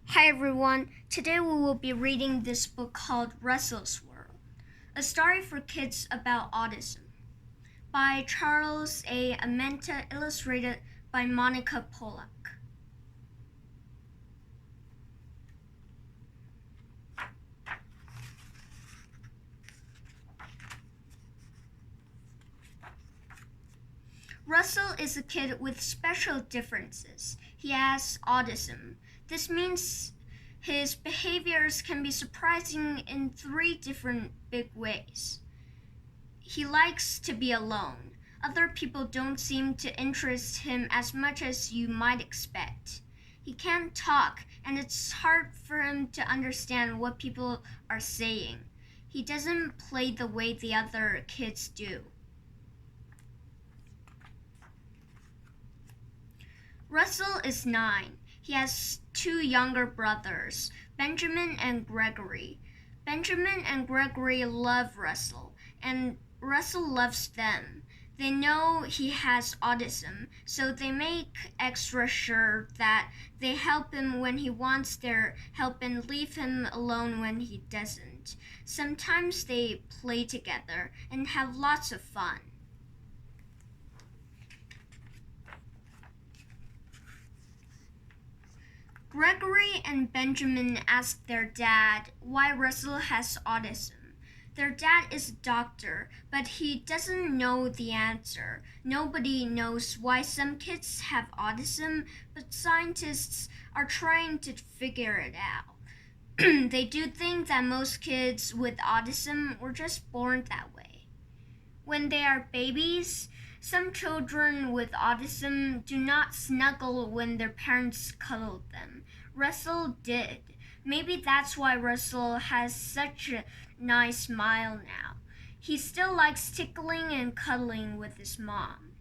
Hi everyone, today we will be reading this book called Russell's World, a story for kids about autism, by Charles A. Amenta, illustrated by Monika Pollak. Russell is a kid with special differences. He has autism. This means his behaviors can be surprising in 3 different big ways. He likes to be alone. Other people don't seem to interest him as much as you might expect. He can't talk, and it's hard for him to understand what people are saying. He doesn't play the way the other kids do. Russell is 9. He has 2 younger brothers, Benjamin and Gregory. Benjamin and Gregory love Russell, and Russell loves them. They know he has autism, so they make extra sure that they help him when he wants their help and leave him alone when he doesn't. Sometimes they play together and have lots of fun. Gregory and Benjamin ask their dad why Russell has autism. Their dad is a doctor, but he doesn't know the answer. Nobody knows why some kids have autism, but scientists are trying to figure it out. They do think that most kids with autism were just born that way. When they are babies, some children with autism do not snuggle when their parents cuddle them. Russell did. Maybe that's why Russell has such a nice smile now. He still likes tickling and cuddling with his mom.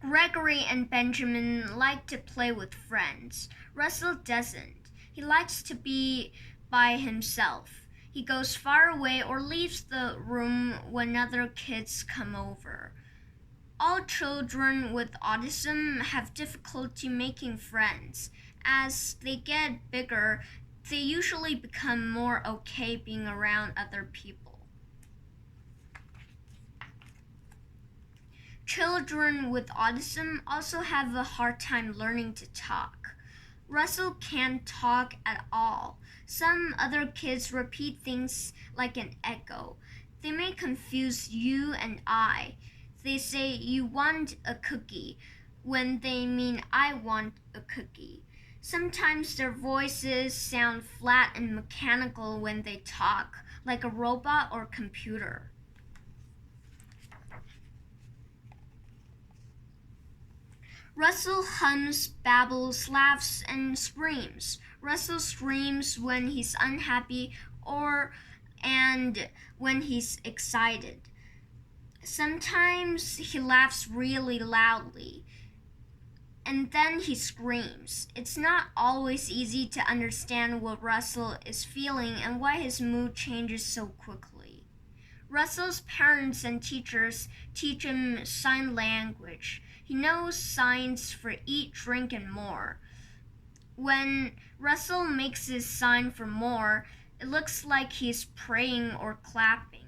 Gregory and Benjamin like to play with friends. Russell doesn't. He likes to be by himself. He goes far away or leaves the room when other kids come over. All children with autism have difficulty making friends. As they get bigger, they usually become more okay being around other people. Children with autism also have a hard time learning to talk. Russell can't talk at all. Some other kids repeat things like an echo. They may confuse you and I. They say you want a cookie when they mean I want a cookie. Sometimes their voices sound flat and mechanical when they talk, like a robot or computer. Russell hums, babbles, laughs, and screams. Russell screams when he's unhappy and when he's excited. Sometimes he laughs really loudly, and then he screams. It's not always easy to understand what Russell is feeling and why his mood changes so quickly. Russell's parents and teachers teach him sign language. He knows signs for eat, drink, and more. When Russell makes his sign for more, it looks like he's praying or clapping.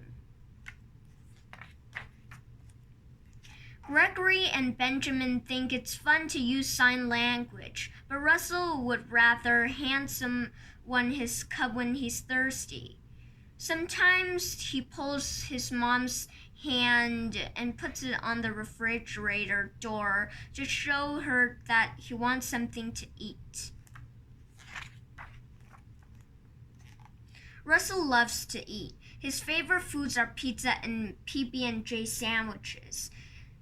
Gregory and Benjamin think it's fun to use sign language, but Russell would rather hand someone his cup when he's thirsty. Sometimes he pulls his mom's hand and puts it on the refrigerator door to show her that he wants something to eat. Russell loves to eat. His favorite foods are pizza and PB&J sandwiches.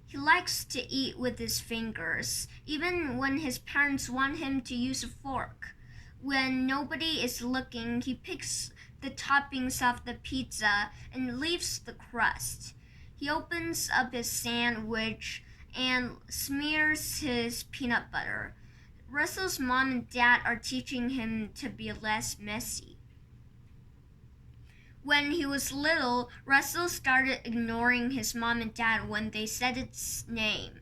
He likes to eat with his fingers, even when his parents want him to use a fork. When nobody is looking, he picks the toppings of the pizza and leaves the crust. He opens up his sandwich and smears his peanut butter. Russell's mom and dad are teaching him to be less messy. When he was little, Russell started ignoring his mom and dad when they said its name.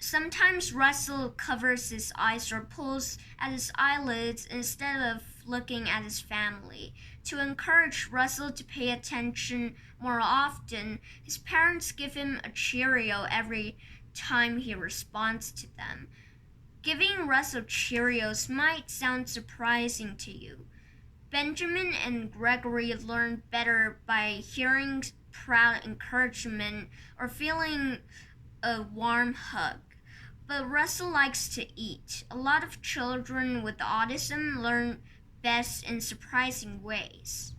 Sometimes Russell covers his eyes or pulls at his eyelids instead of looking at his family. To encourage Russell to pay attention more often, his parents give him a Cheerio every time he responds to them. Giving Russell Cheerios might sound surprising to you. Benjamin and Gregory learn better by hearing proud encouragement or feeling a warm hug. But Russell likes to eat. A lot of children with autism learn best in surprising ways.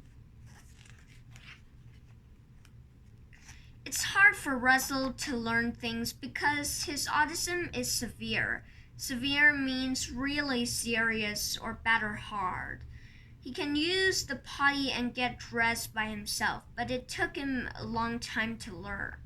It's hard for Russell to learn things because his autism is severe. Severe means really serious or bad or hard. He can use the potty and get dressed by himself, but it took him a long time to learn.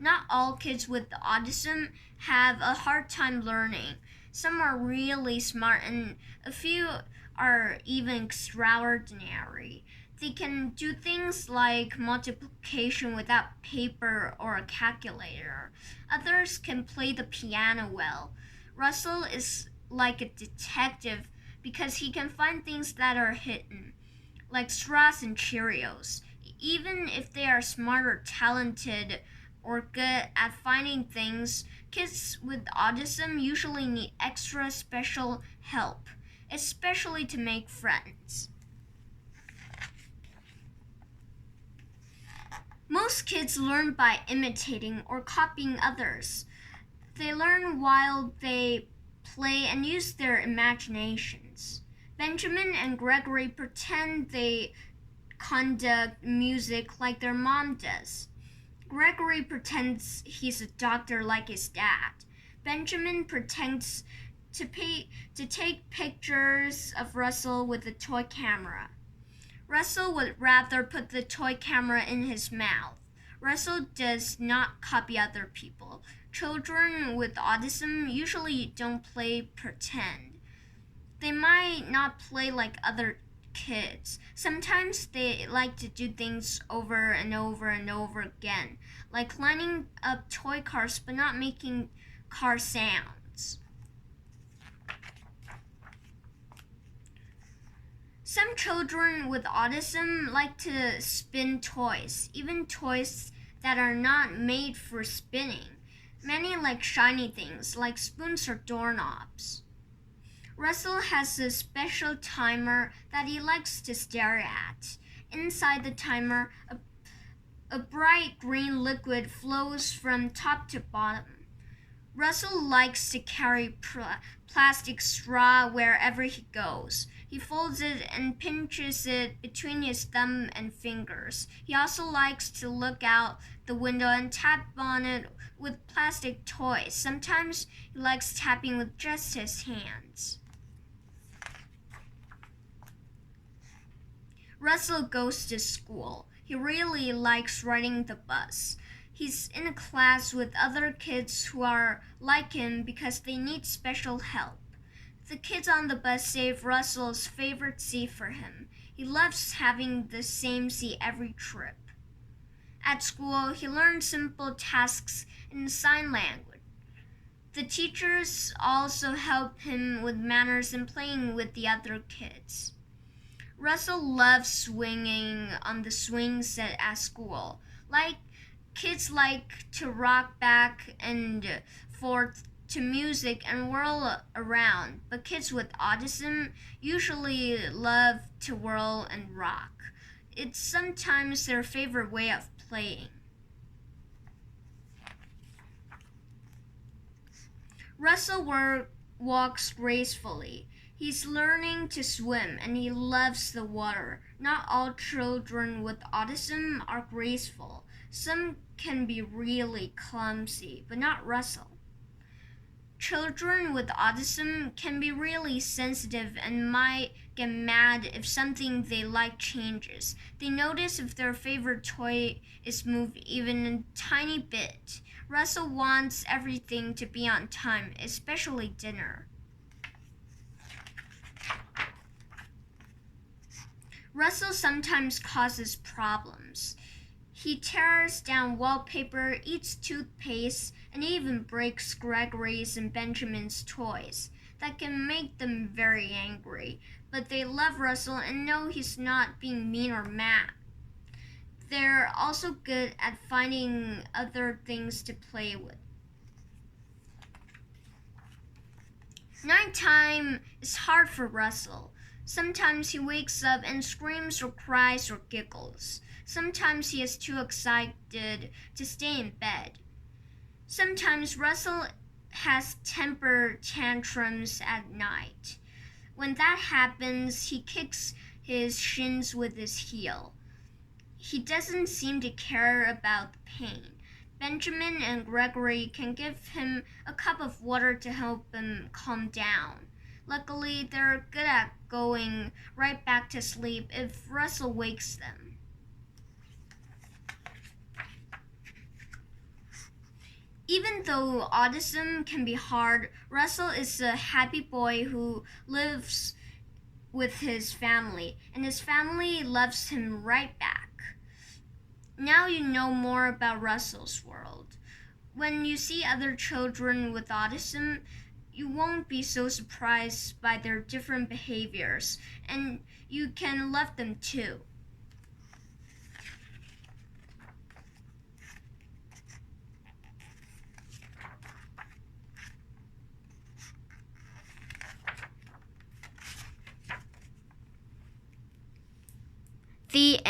Not all kids with autism have a hard time learning. Some are really smart and a few are even extraordinary. They can do things like multiplication without paper or a calculator. Others can play the piano well. Russell is like a detective because he can find things that are hidden, like straws and Cheerios. Even if they are smart or talented or good at finding things, kids with autism usually need extra special help, especially to make friends. Most kids learn by imitating or copying others. They learn while they play and use their imaginations. Benjamin and Gregory pretend they conduct music like their mom does. Gregory pretends he's a doctor like his dad. Benjamin pretends to take pictures of Russell with a toy camera. Russell would rather put the toy camera in his mouth. Russell does not copy other people. Children with autism usually don't play pretend. They might not play like other kids. Sometimes they like to do things over and over and over again, like lining up toy cars but not making car sounds. Some children with autism like to spin toys, even toys that are not made for spinning. Many like shiny things, like spoons or doorknobs. Russell has a special timer that he likes to stare at. Inside the timer, a bright green liquid flows from top to bottom. Russell likes to carry plastic straw wherever he goes. He folds it and pinches it between his thumb and fingers. He also likes to look out the window and tap on it with plastic toys. Sometimes he likes tapping with just his hands. Russell goes to school. He really likes riding the bus. He's in a class with other kids who are like him because they need special help. The kids on the bus save Russell's favorite seat for him. He loves having the same seat every trip. At school, he learns simple tasks in sign language. The teachers also help him with manners and playing with the other kids. Russell loves swinging on the swing set at school. Kids like to rock back and forth to music and whirl around, but kids with autism usually love to whirl and rock. It's sometimes their favorite way of playing. Russell walks gracefully. He's learning to swim and he loves the water. Not all children with autism are graceful. Some can be really clumsy, but not Russell. Children with autism can be really sensitive and might get mad if something they like changes. They notice if their favorite toy is moved even a tiny bit. Russell wants everything to be on time, especially dinner. Russell sometimes causes problems. He tears down wallpaper, eats toothpaste, and even breaks Gregory's and Benjamin's toys. That can make them very angry, but they love Russell and know he's not being mean or mad. They're also good at finding other things to play with. Nighttime is hard for Russell. Sometimes he wakes up and screams or cries or giggles. Sometimes he is too excited to stay in bed. Sometimes Russell has temper tantrums at night. When that happens, he kicks his shins with his heel. He doesn't seem to care about the pain. Benjamin and Gregory can give him a cup of water to help him calm down. Luckily, they're good at going right back to sleep if Russell wakes them. Even though autism can be hard, Russell is a happy boy who lives with his family, and his family loves him right back. Now you know more about Russell's world. When you see other children with autism, you won't be so surprised by their different behaviors, and you can love them too. The